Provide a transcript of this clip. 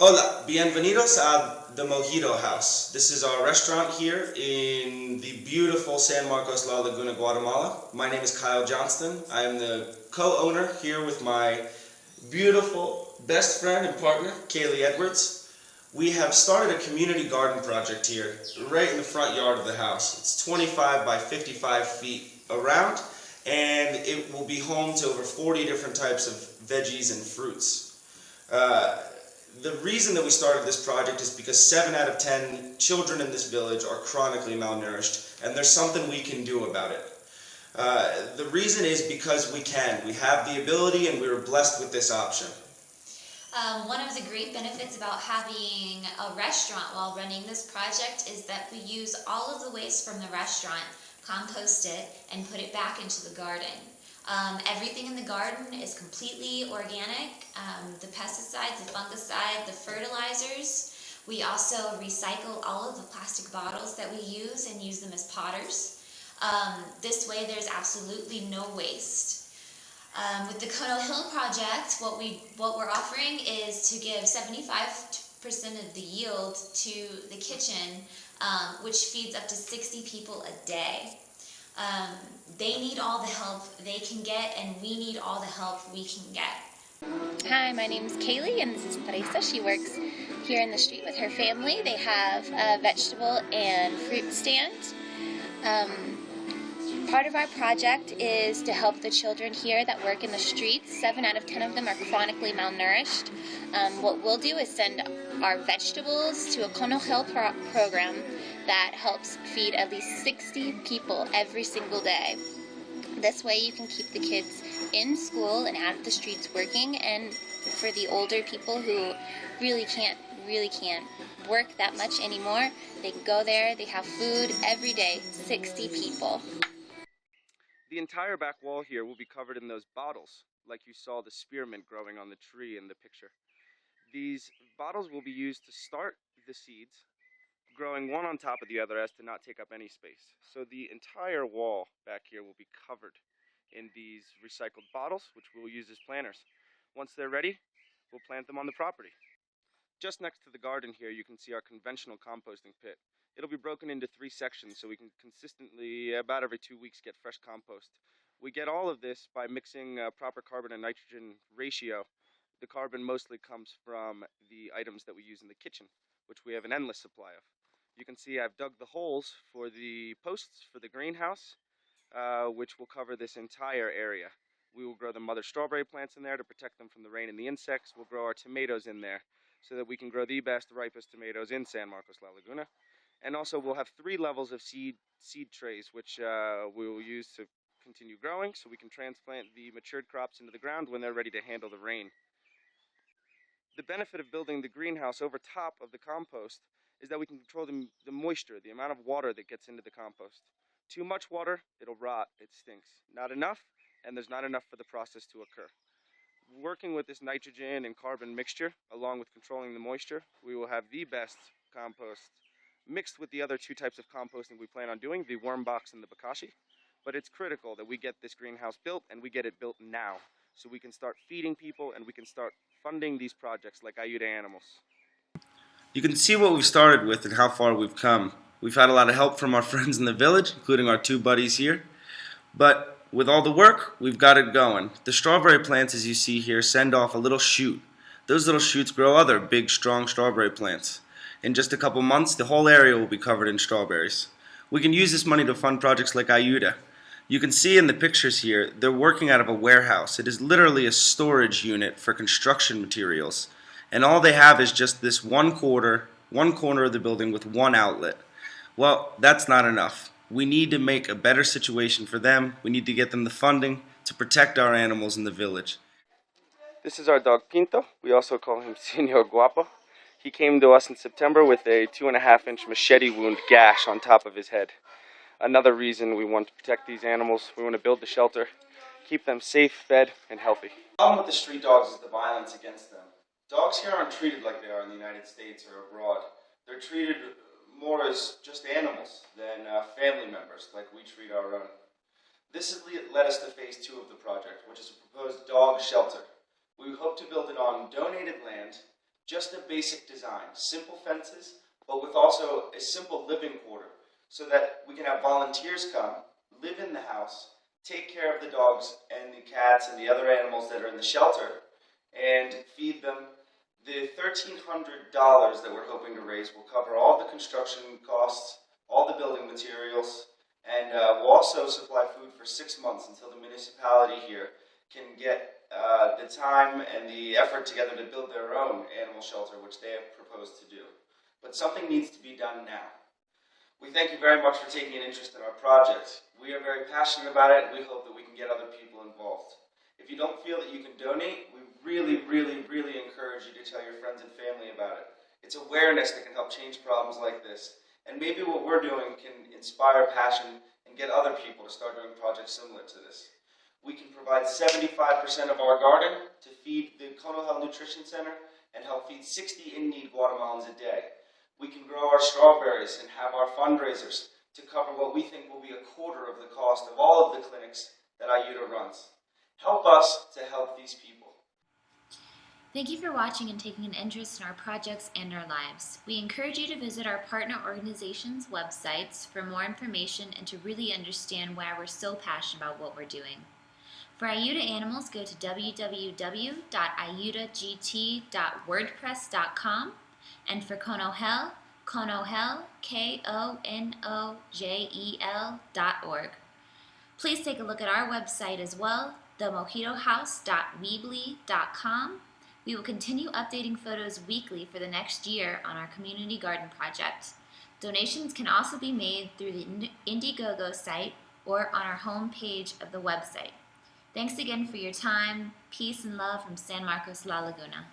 Hola, bienvenidos a the Mojito House. This is our restaurant here in the beautiful San Marcos La Laguna, Guatemala. My name is Kyle Johnston. I am the co-owner here with my beautiful best friend and partner, Kaylee Edwards. We have started a community garden project here, right in the front yard of the house. It's 25 by 55 feet around, and it will be home to over 40 different types of veggies and fruits. Uh, the reason that we started this project is because 7 out of 10 children in this village are chronically malnourished, and there's something we can do about it. The reason is because we can. We have the ability, and we were blessed with this option. One of the great benefits about having a restaurant while running this project is that we use all of the waste from the restaurant, compost it, and put it back into the garden. Everything in the garden is completely organic. The pesticides, the fungicide, the fertilizers. We also recycle all of the plastic bottles that we use and use them as potters. This way there's absolutely no waste. With the Kono Hill project, what we're offering is to give 75% of the yield to the kitchen, which feeds up to 60 people a day. They need all the help they can get, and we need all the help we can get. Hi, my name is Kaylee, and this is Teresa. She works here in the street with her family. They have a vegetable and fruit stand. Part of our project is to help the children here that work in the streets. 7 out of 10 of them are chronically malnourished. What we'll do is send our vegetables to a Kono Hill program that helps feed at least 60 people every single day. This way you can keep the kids in school and out of the streets working, and for the older people who really can't work that much anymore, they can go there, they have food every day, 60 people. The entire back wall here will be covered in those bottles, like you saw the spearmint growing on the tree in the picture. These bottles will be used to start the seeds, growing one on top of the other as to not take up any space. So the entire wall back here will be covered in these recycled bottles, which we'll use as planters. Once they're ready, we'll plant them on the property. Just next to the garden here, you can see our conventional composting pit. It'll be broken into 3 sections so we can consistently, about every 2 weeks, get fresh compost. We get all of this by mixing proper carbon and nitrogen ratio. The carbon mostly comes from the items that we use in the kitchen, which we have an endless supply of. You can see I've dug the holes for the posts for the greenhouse, which will cover this entire area. We will grow the mother strawberry plants in there to protect them from the rain and the insects. We'll grow our tomatoes in there so that we can grow the best, ripest tomatoes in San Marcos La Laguna. And also we'll have 3 levels of seed trays, which we will use to continue growing so we can transplant the matured crops into the ground when they're ready to handle the rain. The benefit of building the greenhouse over top of the compost is that we can control the moisture, the amount of water that gets into the compost. Too much water, it'll rot, it stinks. Not enough, and there's not enough for the process to occur. Working with this nitrogen and carbon mixture, along with controlling the moisture, we will have the best compost mixed with the other 2 types of composting we plan on doing, the worm box and the bokashi. But it's critical that we get this greenhouse built, and we get it built now, so we can start feeding people and we can start funding these projects like Ayuda Animals. You can see what we've started with and how far we've come. We've had a lot of help from our friends in the village, including our 2 buddies here. But with all the work, we've got it going. The strawberry plants, as you see here, send off a little shoot. Those little shoots grow other big, strong strawberry plants. In just a couple months, the whole area will be covered in strawberries. We can use this money to fund projects like Ayuda. You can see in the pictures here, they're working out of a warehouse. It is literally a storage unit for construction materials. And all they have is just this one corner of the building with one outlet. Well, that's not enough. We need to make a better situation for them. We need to get them the funding to protect our animals in the village. This is our dog Pinto. We also call him Senor Guapo. He came to us in September with a 2.5-inch machete wound gash on top of his head. Another reason we want to protect these animals. We want to build the shelter, keep them safe, fed, and healthy. The problem with the street dogs is the violence against them. Dogs here aren't treated like they are in the United States or abroad. They're treated more as just animals than family members, like we treat our own. This has led us to phase 2 of the project, which is a proposed dog shelter. We hope to build it on donated land just a basic design, simple fences, but with also a simple living quarter so that we can have volunteers come, live in the house, take care of the dogs and the cats and the other animals that are in the shelter, and feed them. The $1,300 that we're hoping to raise will cover all the construction costs, all the building materials, and we'll also supply food for 6 months until the municipality here can get the time and the effort together to build their own animal shelter, which they have proposed to do. But something needs to be done now. We thank you very much for taking an interest in our project. We are very passionate about it, and we hope that we can get other people involved. If you don't feel that you can donate, we really encourage you to tell your friends and family about it. It's awareness that can help change problems like this. And maybe what we're doing can inspire passion and get other people to start doing projects similar to this. We can provide 75% of our garden to feed the Conohel Nutrition Center and help feed 60 in-need Guatemalans a day. We can grow our strawberries and have our fundraisers to cover what we think will be a quarter of the cost of all of the clinics that IUTA runs. Help us to help these people. Thank you for watching and taking an interest in our projects and our lives. We encourage you to visit our partner organizations' websites for more information and to really understand why we're so passionate about what we're doing. For IUTA Animals, go to www.iutagt.wordpress.com, and for Conohel, KONOJEL.org. Please take a look at our website as well, themojitohouse.weebly.com. We will continue updating photos weekly for the next year on our community garden project. Donations can also be made through the Indiegogo site or on our home page of the website. Thanks again for your time. Peace and love from San Marcos, La Laguna.